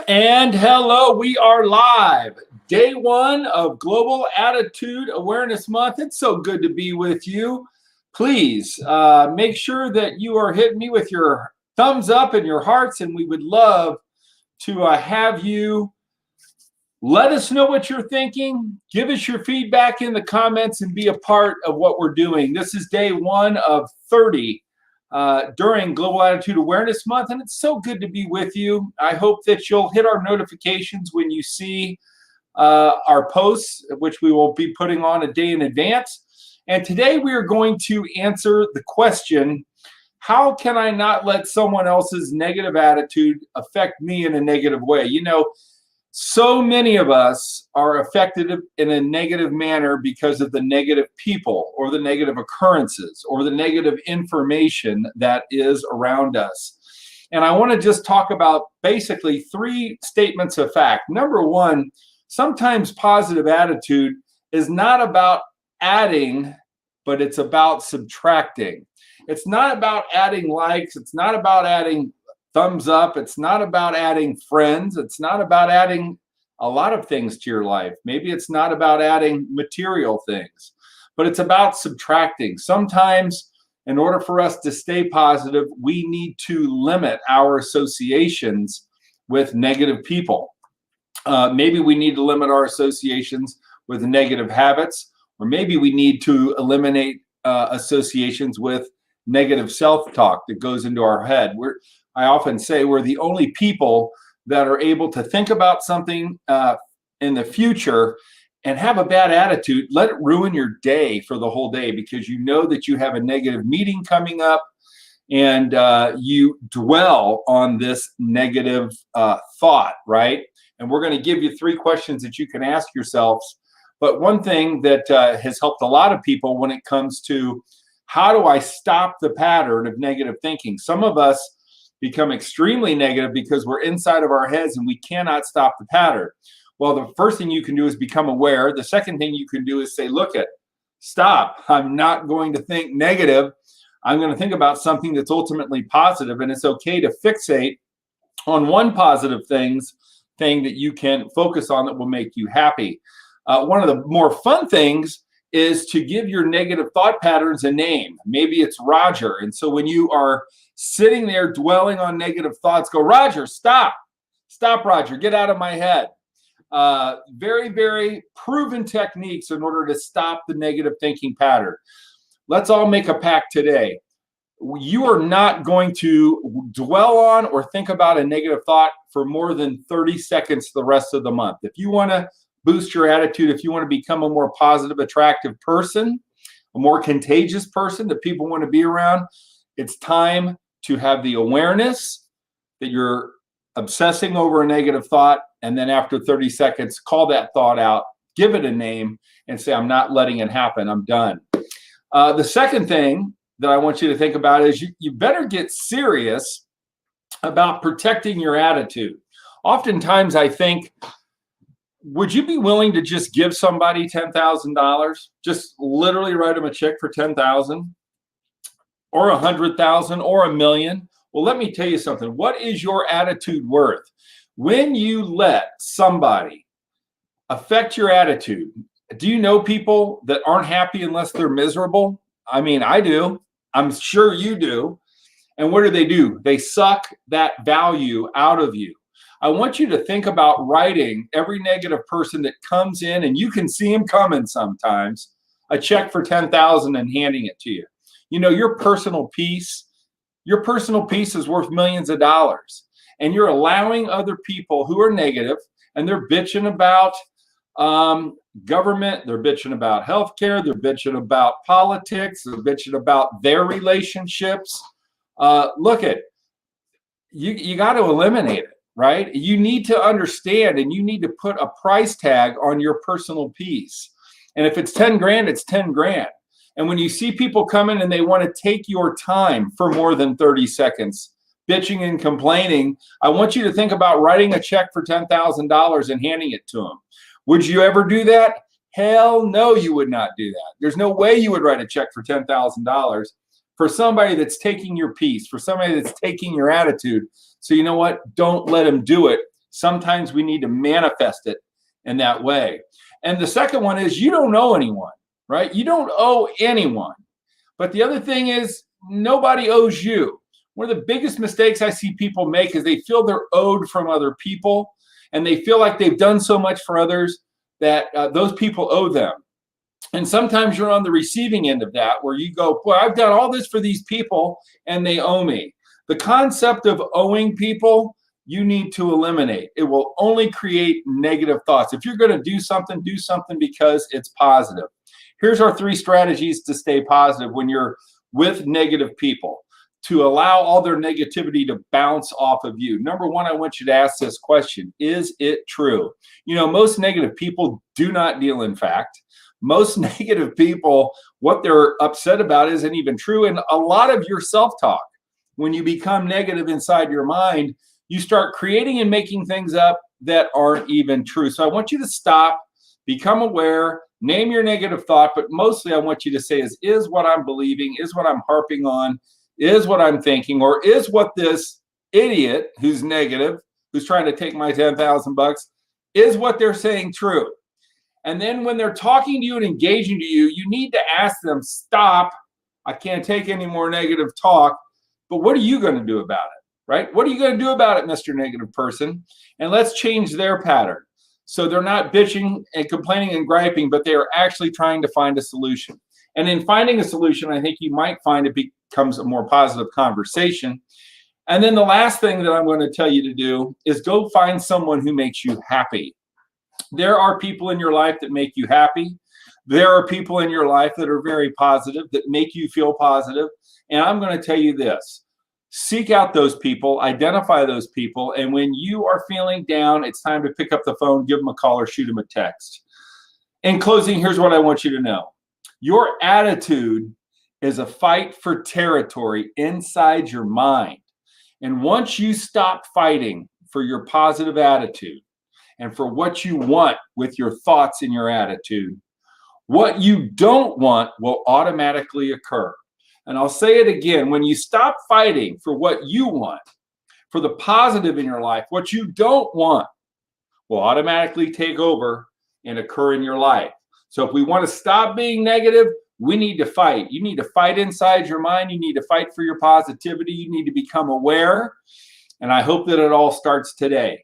And hello, we are live. Day one of Global Attitude Awareness Month. It's so good to be with you. Please make sure that you are hitting me with your thumbs up and your hearts, and we would love to have you let us know what you're thinking. Give us your feedback in the comments and be a part of what we're doing. This is day one of 30 during Global Attitude Awareness Month, and it's so good to be with you. I hope that you'll hit our notifications when you see our posts, which we will be putting on a day in advance. And today we are going to answer the question, how can I not let someone else's negative attitude affect me in a negative way? You know, so many of us are affected in a negative manner because of the negative people or the negative occurrences or the negative information that is around us. And I want to just talk about basically three statements of fact. Number one, sometimes positive attitude is not about adding, but it's about subtracting. It's not about adding likes. It's not about adding thumbs up. It's not about adding friends. It's not about adding a lot of things to your life. Maybe it's not about adding material things, but it's about subtracting. Sometimes in order for us to stay positive, we need to limit our associations with negative people. Maybe we need to limit our associations with negative habits, or maybe we need to eliminate associations with negative self-talk that goes into our head. I often say we're the only people that are able to think about something in the future and have a bad attitude. Let it ruin your day for the whole day because you know that you have a negative meeting coming up and you dwell on this negative thought, right? And we're going to give you three questions that you can ask yourselves. But one thing that has helped a lot of people when it comes to how do I stop the pattern of negative thinking? Some of us become extremely negative because we're inside of our heads and we cannot stop the pattern. Well, the first thing you can do is become aware. The second thing you can do is say, look it, stop. I'm not going to think negative. I'm going to think about something that's ultimately positive, and it's okay to fixate on one positive thing that you can focus on that will make you happy. One of the more fun things is to give your negative thought patterns a name. Maybe it's Roger. And so when you are sitting there dwelling on negative thoughts, go, Roger, stop. Stop, Roger. Get out of my head. Very, very proven techniques in order to stop the negative thinking pattern. Let's all make a pact today. You are not going to dwell on or think about a negative thought for more than 30 seconds the rest of the month. If you want to boost your attitude, if you want to become a more positive, attractive person, a more contagious person that people want to be around, it's time to have the awareness that you're obsessing over a negative thought, and then after 30 seconds, call that thought out, give it a name, and say, I'm not letting it happen, I'm done. The second thing that I want you to think about is you better get serious about protecting your attitude. Oftentimes I think, would you be willing to just give somebody $10,000? Just literally write them a check for $10,000 or $100,000 or $1 million? Well, let me tell you something. What is your attitude worth? When you let somebody affect your attitude, do you know people that aren't happy unless they're miserable? I mean, I do. I'm sure you do. And what do? They suck that value out of you. I want you to think about writing every negative person that comes in, and you can see them coming sometimes, a check for $10,000 and handing it to you. You know, your personal peace is worth millions of dollars. And you're allowing other people who are negative, and they're bitching about government, they're bitching about healthcare, they're bitching about politics, they're bitching about their relationships. Look at, you got to eliminate it. Right? You need to understand, and you need to put a price tag on your personal peace. And if it's 10 grand, it's 10 grand. And when you see people coming and they want to take your time for more than 30 seconds, bitching and complaining, I want you to think about writing a check for $10,000 and handing it to them. Would you ever do that? Hell no, you would not do that. There's no way you would write a check for $10,000 for somebody that's taking your peace, for somebody that's taking your attitude. So you know what? Don't let them do it. Sometimes we need to manifest it in that way. And the second one is you don't owe anyone, right? You don't owe anyone. But the other thing is nobody owes you. One of the biggest mistakes I see people make is they feel they're owed from other people, and they feel like they've done so much for others that those people owe them. And sometimes you're on the receiving end of that, where you go, boy, I've done all this for these people and they owe me. The concept of owing people, you need to eliminate. It will only create negative thoughts. If you're going to do something because it's positive. Here's our 3 strategies to stay positive when you're with negative people, to allow all their negativity to bounce off of you. Number 1, I want you to ask this question: is it true? You know, most negative people do not deal in fact. Most negative people, what they're upset about isn't even true. And a lot of your self-talk, when you become negative inside your mind, you start creating and making things up that aren't even true. So I want you to stop, become aware, name your negative thought, but mostly I want you to say is what I'm believing, is what I'm harping on, is what I'm thinking, or is what this idiot who's negative, who's trying to take my $10,000, is what they're saying true? And then when they're talking to you and engaging to you, you need to ask them, stop, I can't take any more negative talk, but what are you going to do about it, right? What are you going to do about it, Mr. Negative Person? And let's change their pattern. So they're not bitching and complaining and griping, but they are actually trying to find a solution. And in finding a solution, I think you might find it becomes a more positive conversation. And then the last thing that I'm going to tell you to do is go find someone who makes you happy. There are people in your life that make you happy. There are people in your life that are very positive, that make you feel positive. And I'm going to tell you this: seek out those people, identify those people, and when you are feeling down, it's time to pick up the phone, give them a call, or shoot them a text. In closing, here's what I want you to know. Your attitude is a fight for territory inside your mind. And once you stop fighting for your positive attitude and for what you want with your thoughts and your attitude, what you don't want will automatically occur. And I'll say it again: when you stop fighting for what you want, for the positive in your life, what you don't want will automatically take over and occur in your life. So if we want to stop being negative, we need to fight. You need to fight inside your mind. You need to fight for your positivity. You need to become aware. And I hope that it all starts today.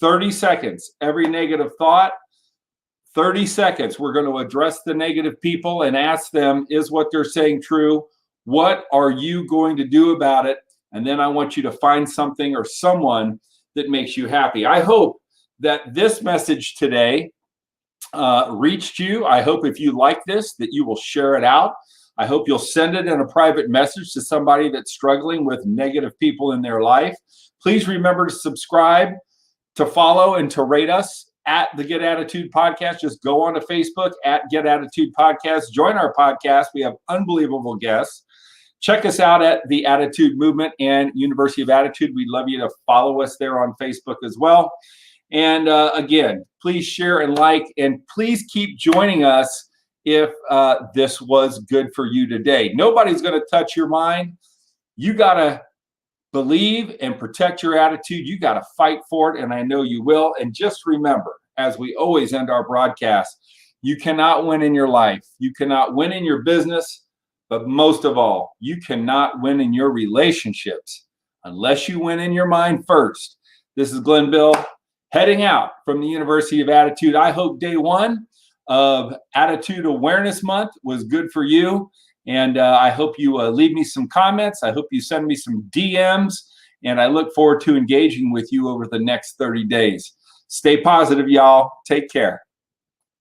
30 seconds, every negative thought. 30 seconds, we're going to address the negative people and ask them, is what they're saying true? What are you going to do about it? And then I want you to find something or someone that makes you happy. I hope that this message today reached you. I hope if you like this, that you will share it out. I hope you'll send it in a private message to somebody that's struggling with negative people in their life. Please remember to subscribe, to follow, and to rate us at the Get Attitude Podcast. Just go on to Facebook at Get Attitude Podcast. Join our podcast. We have unbelievable guests. Check us out at the Attitude Movement and University of Attitude. We'd love you to follow us there on Facebook as well. And again, please share and like, and please keep joining us if this was good for you today. Nobody's going to touch your mind. You got to believe and protect your attitude. You got to fight for it, and I know you will. And just remember, as we always end our broadcast, you cannot win in your life. You cannot win in your business, but most of all, you cannot win in your relationships unless you win in your mind first. This is Glenn Bill, heading out from the University of Attitude. I hope day one of Attitude Awareness Month was good for you. And I hope you leave me some comments. I hope you send me some DMs. And I look forward to engaging with you over the next 30 days. Stay positive, y'all. Take care.